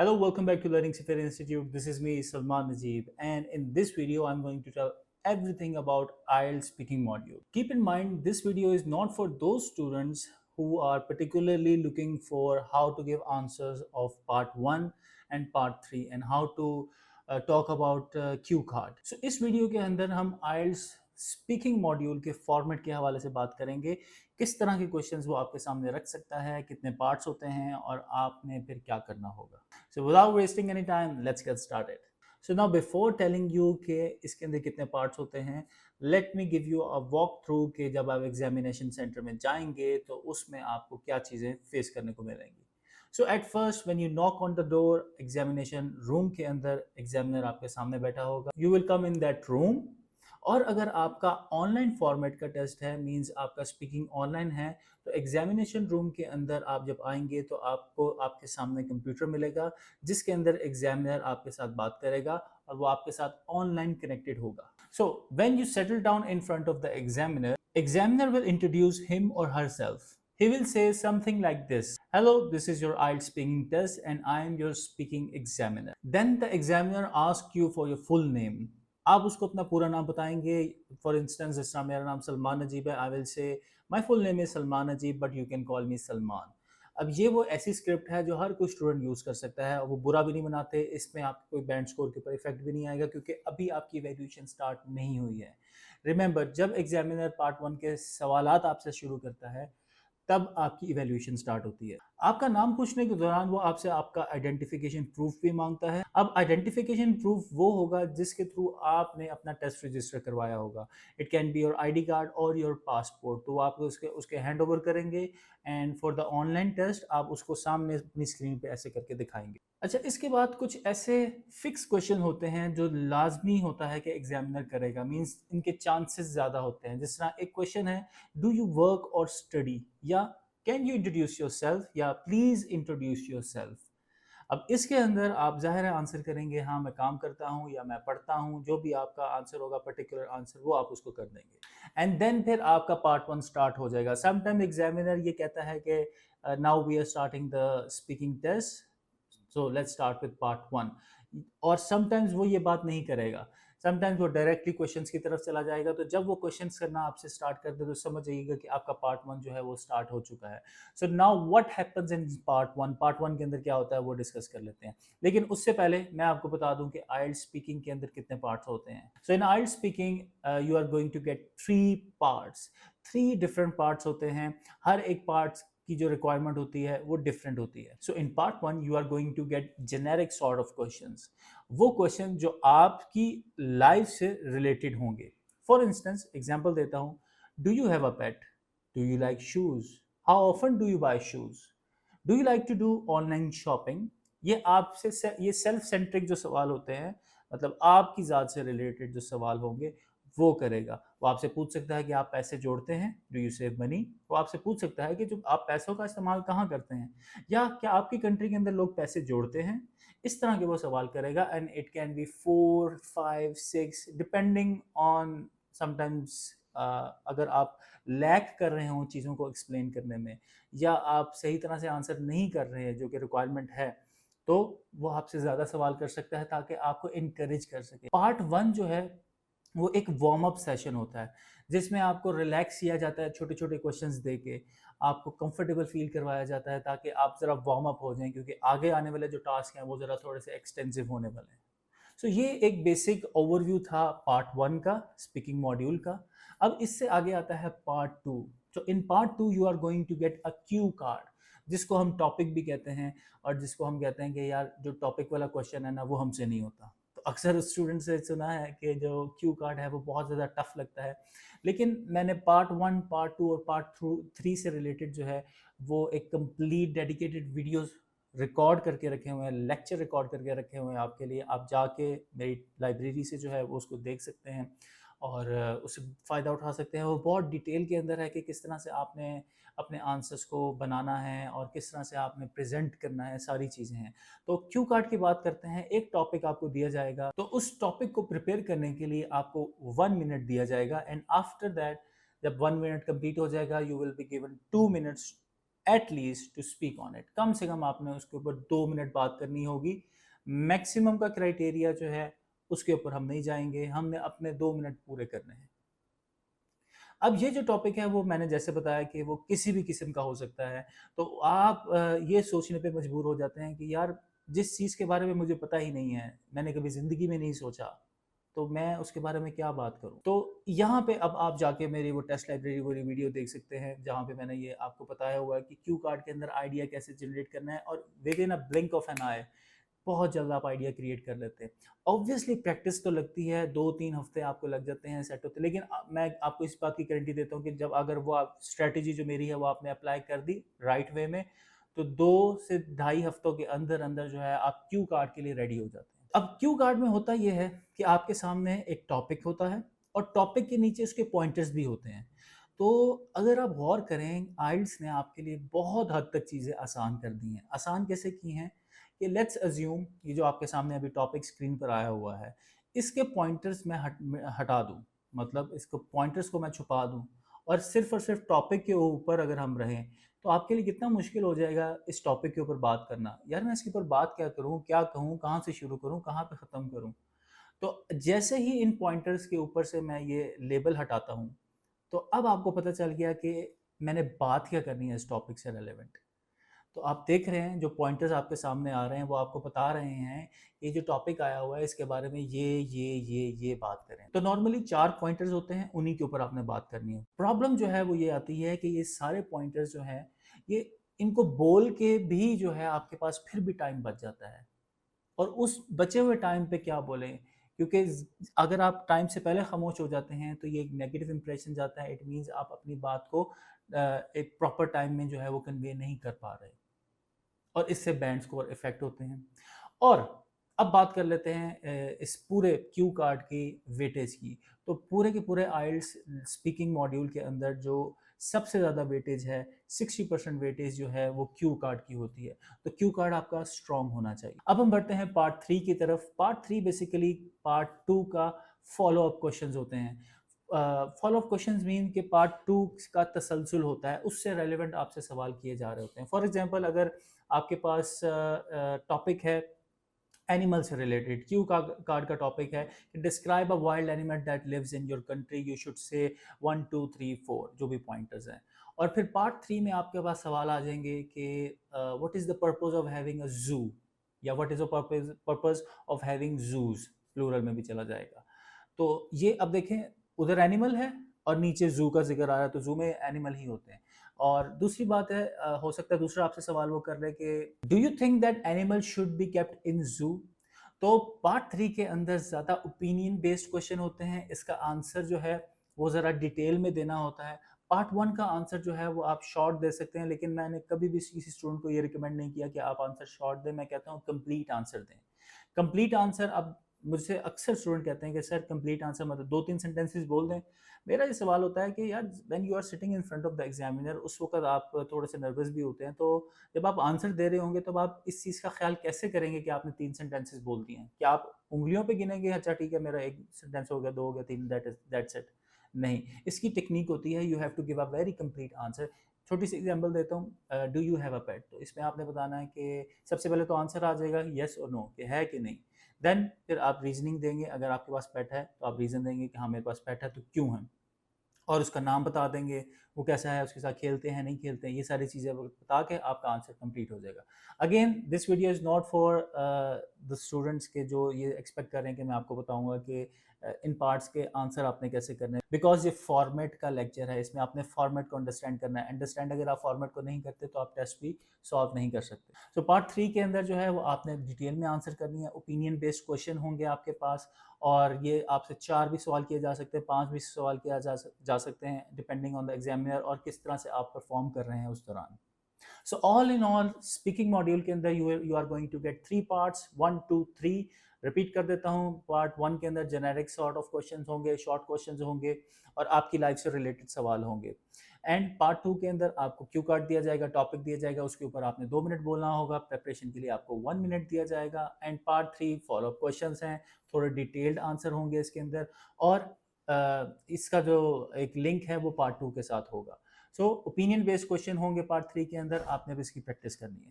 Hello, welcome back to Learning Sefer Institute. This is me, Salman Najib, and in this video, I'm going to tell everything about IELTS speaking module. Keep in mind, this video is not for those students who are particularly looking for how to give answers of part 1 and part 3 and how to talk about cue card. So इस video के अंदर हम IELTS speaking module के format के हवाले से बात करेंगे, किस तरह के क्वेश्चंस वो आपके सामने रख सकता है, कितने पार्ट्स होते हैं और आपने फिर क्या करना होगा. So without wasting any time, let's get started. So now before telling you कि इसके अंदर कितने पार्ट्स होते हैं, let me give you a walk through कि जब आप एग्जामिनेशन सेंटर में जाएंगे तो उसमें आपको क्या चीज़ें फेस करने को मिलेंगी. So at first when you knock on the door, examination room के अंदर एग्जामिनर आपके सामने बैठा होगा. You will come in that room. और अगर आपका ऑनलाइन फॉर्मेट का टेस्ट है, मींस आपका स्पीकिंग ऑनलाइन है, तो एग्जामिनेशन रूम के अंदर आप जब आएंगे तो आपको आपके सामने कंप्यूटर मिलेगा जिसके अंदर एग्जामिनर आपके साथ बात करेगा और वो आपके साथ ऑनलाइन कनेक्टेड होगा. So when you settle down in front of the examiner will introduce him और herself. He will say something like this: Hello, this is your IELTS speaking test and I am your speaking examiner. Then the examiner asks you for your full name. आप उसको अपना पूरा नाम बताएंगे. For instance जिस तरह मेरा नाम सलमान नजीब है, I will say my full name is Salman Najeeb but you can call me Salman. अब ये वो ऐसी स्क्रिप्ट है जो हर कोई स्टूडेंट यूज़ कर सकता है और वो बुरा भी नहीं बनाते. इसमें आपको कोई बैंड स्कोर के ऊपर इफेक्ट भी नहीं आएगा क्योंकि अभी आपकी इवैल्यूएशन स्टार्ट नहीं हुई है. रिमेंबर, जब एग्जामिनर पार्ट 1 के सवालात आपसे शुरू करता है तब आपकी इवैल्यूएशन स्टार्ट होती है. आपका नाम पूछने के दौरान वो आपसे आपका आइडेंटिफिकेशन प्रूफ भी मांगता है. अब आइडेंटिफिकेशन प्रूफ वो होगा जिसके थ्रू आपने अपना टेस्ट रजिस्टर करवाया होगा. It can be your ID card और योर पासपोर्ट. तो आप उसके उसके हैंड ओवर करेंगे and for the online test आप उसको सामने अपनी स्क्रीन पे ऐसे करके दिखाएंगे. अच्छा, इसके बाद कुछ ऐसे फिक्स क्वेश्चन होते हैं जो लाजमी होता है कि एग्जामिनर करेगा, मींस इनके चांसेस ज़्यादा होते हैं. जिस तरह एक क्वेश्चन है, डू यू वर्क और स्टडी, या कैन यू इंट्रोड्यूस योरसेल्फ, या प्लीज़ इंट्रोड्यूस योरसेल्फ. अब इसके अंदर आप ज़ाहिर है आंसर करेंगे हाँ मैं काम करता हूँ या मैं पढ़ता हूँ. जो भी आपका आंसर होगा, पर्टिकुलर आंसर, वो आप उसको कर देंगे एंड देन फिर आपका पार्ट 1 स्टार्ट हो जाएगा. समटाइम एग्जामिनर ये कहता है कि now we are starting the speaking test, so let's start with part 1. और समटाइम्स वो ये बात नहीं करेगा. समटाइम्स वो डायरेक्टली क्वेश्चंस की तरफ चला जाएगा. तो जब वो क्वेश्चंस करना आपसे स्टार्ट कर दे तो समझ जाइएगा कि आपका पार्ट 1 जो है वो स्टार्ट हो चुका है. So now what happens in part 1 के अंदर क्या होता है वो डिस्कस कर लेते हैं. लेकिन उससे पहले मैं आपको बता दूं कि IELTS स्पीकिंग के अंदर कितने पार्ट्स होते हैं. So in IELTS speaking you are going to get 3 parts. 3 different parts होते हैं. हर एक पार्ट की जो रिक्वायरमेंट होती है वो डिफरेंट होती है. So in part 1 you are going to get generic sort of questions. वो क्वेश्चन जो आपकी लाइफ से रिलेटेड होंगे. फॉर इंस्टेंस एग्जांपल देता हूं, do you have a pet, do you like shoes, how often do you buy shoes, do you like to do online shopping. ये आपसे ये सेल्फ सेंट्रिक जो सवाल होते हैं, मतलब आपकी ज़ात से रिलेटेड जो सवाल होंगे वो करेगा. वो आपसे पूछ सकता है कि आप पैसे जोड़ते हैं, डू यू सेव मनी. वो आपसे पूछ सकता है कि जो आप पैसों का इस्तेमाल कहाँ करते हैं, या क्या आपकी कंट्री के अंदर लोग पैसे जोड़ते हैं. इस तरह के वो सवाल करेगा and it can B 4, 5, 6 depending on. Sometimes अगर आप लैक कर रहे हो चीज़ों को एक्सप्लेन करने में, या आप सही तरह से आंसर नहीं कर रहे हैं जो कि रिक्वायरमेंट है, तो वो आपसे ज़्यादा सवाल कर सकता है ताकि आपको इनकरेज कर सके. पार्ट 1 जो है वो एक वार्म अप सेशन होता है जिसमें आपको रिलैक्स किया जाता है, छोटे छोटे क्वेश्चंस दे के आपको कंफर्टेबल फील करवाया जाता है ताकि आप ज़रा वार्म अप हो जाएं, क्योंकि आगे आने वाले जो टास्क हैं वो ज़रा थोड़े से एक्सटेंसिव होने वाले हैं. सो ये एक बेसिक ओवरव्यू था पार्ट 1 का, स्पीकिंग मॉड्यूल का. अब इससे आगे आता है पार्ट 2. तो in part 2 you are going to get a cue card, जिसको हम टॉपिक भी कहते हैं और जिसको हम कहते हैं कि यार जो टॉपिक वाला क्वेश्चन है ना वो हमसे नहीं होता. तो अक्सर स्टूडेंट से सुना है कि जो क्यू कार्ड है वो बहुत ज़्यादा टफ लगता है. लेकिन मैंने पार्ट 1, पार्ट 2 और पार्ट 3 से रिलेटेड जो है वो एक कंप्लीट डेडिकेटेड वीडियोस रिकॉर्ड करके रखे हुए हैं, लेक्चर रिकॉर्ड करके रखे हुए हैं आपके लिए. आप जाके मेरी लाइब्रेरी से जो है वो उसको देख सकते हैं और उससे फ़ायदा उठा सकते हैं. वो बहुत डिटेल के अंदर है कि किस तरह से आपने अपने आंसर्स को बनाना है और किस तरह से आपने प्रेजेंट करना है, सारी चीज़ें हैं. तो क्यू कार्ड की बात करते हैं. एक टॉपिक आपको दिया जाएगा, तो उस टॉपिक को प्रिपेयर करने के लिए आपको 1 मिनट दिया जाएगा एंड आफ्टर दैट जब 1 मिनट कंप्लीट हो जाएगा you will be given 2 minutes at least to speak on it. कम से कम आपने उसके ऊपर 2 मिनट बात करनी होगी। मैक्सिमम का क्राइटेरिया जो है उसके ऊपर हम नहीं जाएंगे, हमने अपने 2 मिनट पूरे करने हैं। अब ये जो टॉपिक है वो मैंने जैसे बताया कि वो किसी भी किस्म का हो सकता है, तो आप ये सोचने पे मजबूर हो जाते हैं कि यार जिस चीज़ के बारे में मुझे पता ही नहीं है, मैंने कभी ज़िंदगी में नहीं सोचा, तो मैं उसके बारे में क्या बात करूँ। तो यहाँ पे अब आप जाके मेरी वो टेस्ट लाइब्रेरी वाली वीडियो देख सकते हैं, जहाँ पे मैंने ये आपको बताया हुआ है कि क्यू कार्ड के अंदर आइडिया कैसे जनरेट करना है, और within a blink of an eye बहुत जल्द आप आइडिया क्रिएट कर लेते हैं। ऑब्वियसली प्रैक्टिस तो लगती है, 2-3 हफ्ते आपको लग जाते हैं सेट होते, लेकिन मैं आपको इस बात की गारंटी देता हूँ कि जब अगर वो आप स्ट्रैटेजी जो मेरी है वो आपने अप्लाई कर दी राइट वे में, तो 2 से ढाई हफ्तों के अंदर अंदर जो है आप क्यू कार्ड के लिए रेडी हो जाते हैं। अब क्यू कार्ड में होता ये है कि आपके सामने एक टॉपिक होता है और टॉपिक के नीचे उसके पॉइंटर्स भी होते हैं। तो अगर आप गौर करें, आइल्स ने आपके लिए बहुत हद तक चीज़ें आसान कर दी हैं। आसान कैसे की हैं कि लेट्स अज्यूम ये जो आपके सामने अभी टॉपिक स्क्रीन पर आया हुआ है, इसके पॉइंटर्स मैं हटा दूँ, मतलब इसको पॉइंटर्स को मैं छुपा दूँ और सिर्फ टॉपिक के ऊपर अगर हम रहें, तो आपके लिए कितना मुश्किल हो जाएगा इस टॉपिक के ऊपर बात करना। यार मैं इसके ऊपर बात क्या करूँ, क्या कहूँ, कहाँ से शुरू करूँ, कहाँ पे ख़त्म करूँ? तो जैसे ही इन पॉइंटर्स के ऊपर से मैं ये लेबल हटाता हूँ, तो अब आपको पता चल गया कि मैंने बात क्या करनी है इस टॉपिक से रिलेवेंट। तो आप देख रहे हैं जो पॉइंटर्स आपके सामने आ रहे हैं वो आपको बता रहे हैं ये जो टॉपिक आया हुआ है इसके बारे में ये बात करें। तो नॉर्मली 4 पॉइंटर्स होते हैं, उन्हीं के ऊपर आपने बात करनी है। प्रॉब्लम जो है वो ये आती है कि ये सारे पॉइंटर्स जो हैं ये इनको बोल के भी जो है आपके पास फिर भी टाइम बच जाता है, और उस बचे हुए टाइम पे क्या बोलें, क्योंकि अगर आप टाइम से पहले खामोश हो जाते हैं तो ये एक नेगेटिव इंप्रेशन जाता है। इट मीन्स आप अपनी बात को एक प्रॉपर टाइम में जो है वो कन्वे नहीं कर पा रहे, और इससे बैंड स्कोर इफेक्ट होते हैं। और अब बात कर लेते हैं इस पूरे क्यू कार्ड की वेटेज की। तो पूरे के पूरे आइल्स स्पीकिंग मॉड्यूल के अंदर जो सबसे ज़्यादा वेटेज है, 60% वेटेज जो है वो क्यू कार्ड की होती है। तो क्यू कार्ड आपका स्ट्रॉन्ग होना चाहिए। अब हम बढ़ते हैं पार्ट 3 की तरफ। पार्ट 3 बेसिकली पार्ट 2 का फॉलो अप क्वेश्चंस होते हैं। फॉलो अप क्वेश्चंस मीन कि पार्ट 2 का तसलसल होता है, उससे रेलिवेंट आपसे सवाल किए जा रहे होते हैं। फॉर एग्जांपल अगर आपके पास टॉपिक है एनिमल से रिलेटेड, क्यू का कार्ड का टॉपिक है कि describe a wild animal that lives in your country, you should say 1 2 3 4 जो भी पॉइंटर्स हैं। और फिर पार्ट 3 में आपके पास सवाल आ जाएंगे कि what is the purpose of having a zoo, या what is the purpose of having zoos, plural में भी चला जाएगा। तो ये अब देखें, उधर एनिमल है और नीचे जू का जिक्र आ रहा है, तो जू में एनिमल ही होते हैं। और दूसरी बात है, हो सकता है दूसरा आपसे सवाल वो कर रहे कि do you think that animal should be kept in जू। तो पार्ट 3 के अंदर ज़्यादा ओपिनियन बेस्ड क्वेश्चन होते हैं, इसका आंसर जो है वो ज़रा डिटेल में देना होता है। पार्ट 1 का आंसर जो है वो आप शॉर्ट दे सकते हैं, लेकिन मैंने कभी भी किसी स्टूडेंट को ये रिकमेंड नहीं किया कि आप आंसर शॉर्ट दें। मैं कहता हूँ कंप्लीट आंसर दें। कंप्लीट आंसर, अब मुझसे अक्सर स्टूडेंट कहते हैं कि सर कंप्लीट आंसर मतलब 2-3 सेंटेंसेस बोल दें। मेरा ये सवाल होता है कि यार when you are sitting in front of the examiner, उस वक्त आप थोड़े से नर्वस भी होते हैं, तो जब आप आंसर दे रहे होंगे तब आप इस चीज़ का ख्याल कैसे करेंगे कि आपने 3 सेंटेंसेस बोल दिए हैं? क्या आप उंगलियों पे गिनेंगे, अच्छा ठीक है मेरा 1 सेंटेंस हो गया, 2 हो गया, 3, दैट्स इट? नहीं, इसकी टेक्निक होती है, you have to give a very complete answer. छोटी सी एग्जांपल देता हूँ, do you have a pet, तो इसमें आपने बताना है कि सबसे पहले तो आंसर आ जाएगा येस और नो, कि है कि नहीं। देन फिर आप रीजनिंग देंगे, अगर आपके पास पेट है तो आप रीज़न देंगे कि हाँ मेरे पास पेट है तो क्यों है, और उसका नाम बता देंगे, वो कैसा है, उसके साथ खेलते हैं नहीं खेलते हैं, ये सारी चीज़ें बता के आपका आंसर कंप्लीट हो जाएगा। Again this video is not for the students के जो ये एक्सपेक्ट कर रहे हैं कि मैं आपको बताऊंगा कि इन पार्ट्स के आंसर आपने कैसे करने हैं, बिकॉज ये फॉर्मेट का लेक्चर है, इसमें आपने फॉर्मेट को अंडरस्टैंड करना है। अंडरस्टैंड अगर आप फॉर्मेट को नहीं करते तो आप टेस्ट भी सॉल्व नहीं कर सकते। सो पार्ट 3 के अंदर जो है वो आपने डिटेल में आंसर करनी है। ओपिनियन बेस्ड क्वेश्चन होंगे आपके पास, और ये आपसे 4 भी सवाल किए जा सकते हैं, 5 भी सवाल किया जा सकते हैं, डिपेंडिंग ऑन द एग्जामिनर और किस तरह से आप परफॉर्म कर रहे हैं उस दौरान। So all in all speaking module के अंदर you are going to get 3 parts, 1 2 3। Repeat कर देता हूँ, पार्ट 1 के अंदर जेनेरिक सॉर्ट ऑफ क्वेश्चंस होंगे, शॉर्ट क्वेश्चंस होंगे और आपकी लाइफ से रिलेटेड सवाल होंगे। एंड पार्ट 2 के अंदर आपको क्यू कार्ड दिया जाएगा, टॉपिक दिया जाएगा, उसके ऊपर आपने 2 मिनट बोलना होगा, प्रिपरेशन के लिए आपको 1 मिनट दिया जाएगा। एंड पार्ट 3 फॉलोअप क्वेश्चंस हैं, थोड़े डिटेल्ड आंसर होंगे इसके अंदर, और इसका जो एक लिंक है वो पार्ट 2 के साथ होगा। सो ओपिनियन बेस्ड क्वेश्चन होंगे पार्ट 3 के अंदर, आपने अब इसकी प्रैक्टिस करनी है।